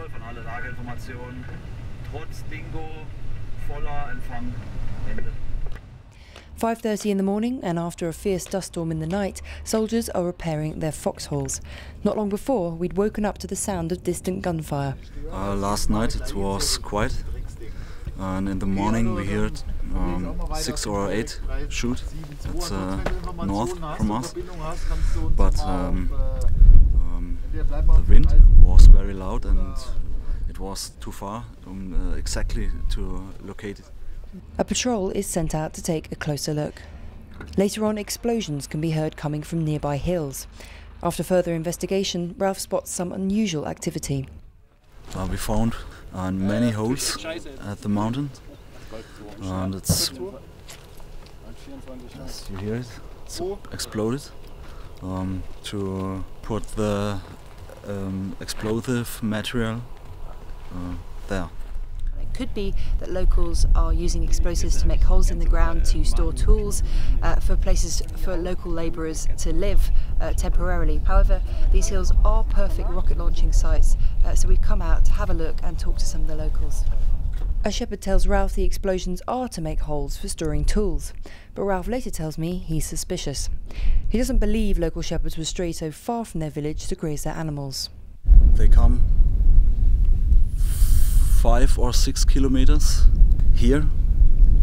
von alle Lageinformationen. Trotz Dingo, voller Empfang, Ende. 5:30 in the morning, and after a fierce dust storm in the night, soldiers are repairing their foxholes. Not long before, we'd woken up to the sound of distant gunfire. Last night it was quiet, and in the morning we heard 6 or 8 shoot. It's north from us, but the wind was very loud and it was too far exactly to locate it. A patrol is sent out to take a closer look. Later on, explosions can be heard coming from nearby hills. After further investigation, Ralf spots some unusual activity. We found many holes at the mountain, and it's, as you hear it, it's exploded to put the explosive material there. It could be that locals are using explosives to make holes in the ground to store tools for places for local labourers to live temporarily. However, these hills are perfect rocket launching sites, so we've come out to have a look and talk to some of the locals. A shepherd tells Ralf the explosions are to make holes for storing tools, but Ralf later tells me he's suspicious. He doesn't believe local shepherds would stray so far from their village to graze their animals. They come 5 or 6 kilometers here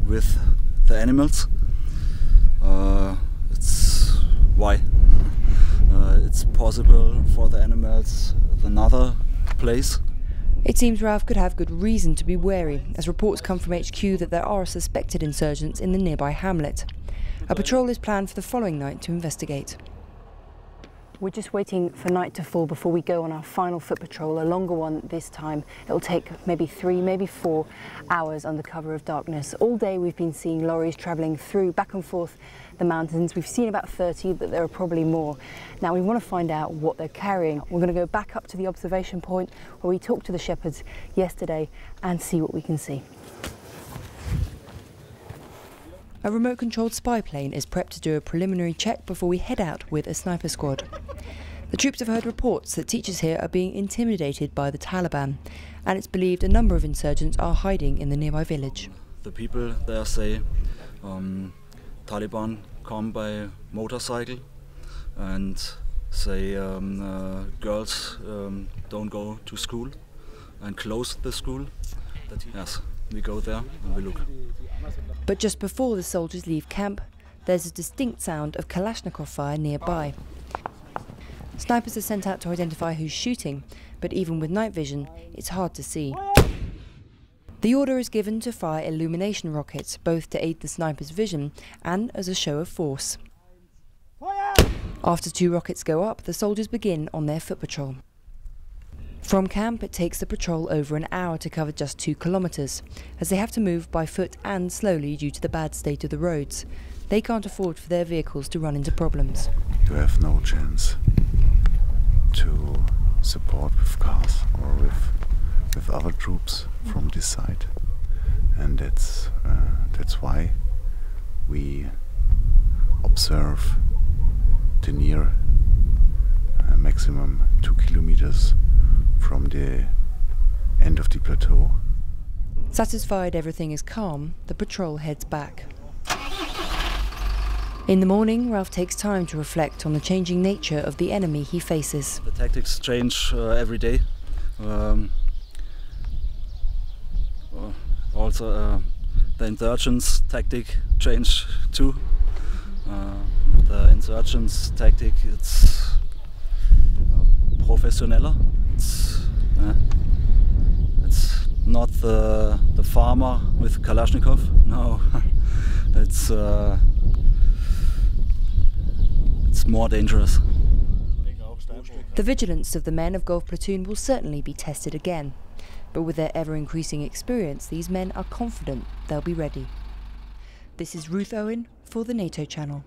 with the animals. It's why? It's possible for the animals another place. It seems Ralf could have good reason to be wary, as reports come from HQ that there are suspected insurgents in the nearby hamlet. A patrol is planned for the following night to investigate. We're just waiting for night to fall before we go on our final foot patrol, a longer one this time. It'll take maybe 3, maybe 4 hours under cover of darkness. All day we've been seeing lorries travelling through, back and forth the mountains. We've seen about 30, but there are probably more. Now we want to find out what they're carrying. We're going to go back up to the observation point where we talked to the shepherds yesterday and see what we can see. A remote-controlled spy plane is prepped to do a preliminary check before we head out with a sniper squad. The troops have heard reports that teachers here are being intimidated by the Taliban, and it's believed a number of insurgents are hiding in the nearby village. The people there say Taliban come by motorcycle and say girls don't go to school and close the school. Yes, we go there and we look. But just before the soldiers leave camp, there's a distinct sound of Kalashnikov fire nearby. Snipers are sent out to identify who's shooting, but even with night vision, it's hard to see. The order is given to fire illumination rockets, both to aid the sniper's vision and as a show of force. After 2 rockets go up, the soldiers begin on their foot patrol. From camp, it takes the patrol over an hour to cover just 2 kilometres, as they have to move by foot and slowly due to the bad state of the roads. They can't afford for their vehicles to run into problems. You have no chance to support with cars or with other troops from this side, and that's why we observe the near maximum 2 kilometers from the end of the plateau. Satisfied everything is calm, the patrol heads back. In the morning, Ralf takes time to reflect on the changing nature of the enemy he faces. The tactics change every day. Also, the insurgents' tactic change too. The insurgents' tactic, it's professioneller. It's not the farmer with Kalashnikov. No, it's more dangerous. The vigilance of the men of Gulf Platoon will certainly be tested again, but with their ever-increasing experience, these men are confident they'll be ready. This is Ruth Owen for the NATO channel.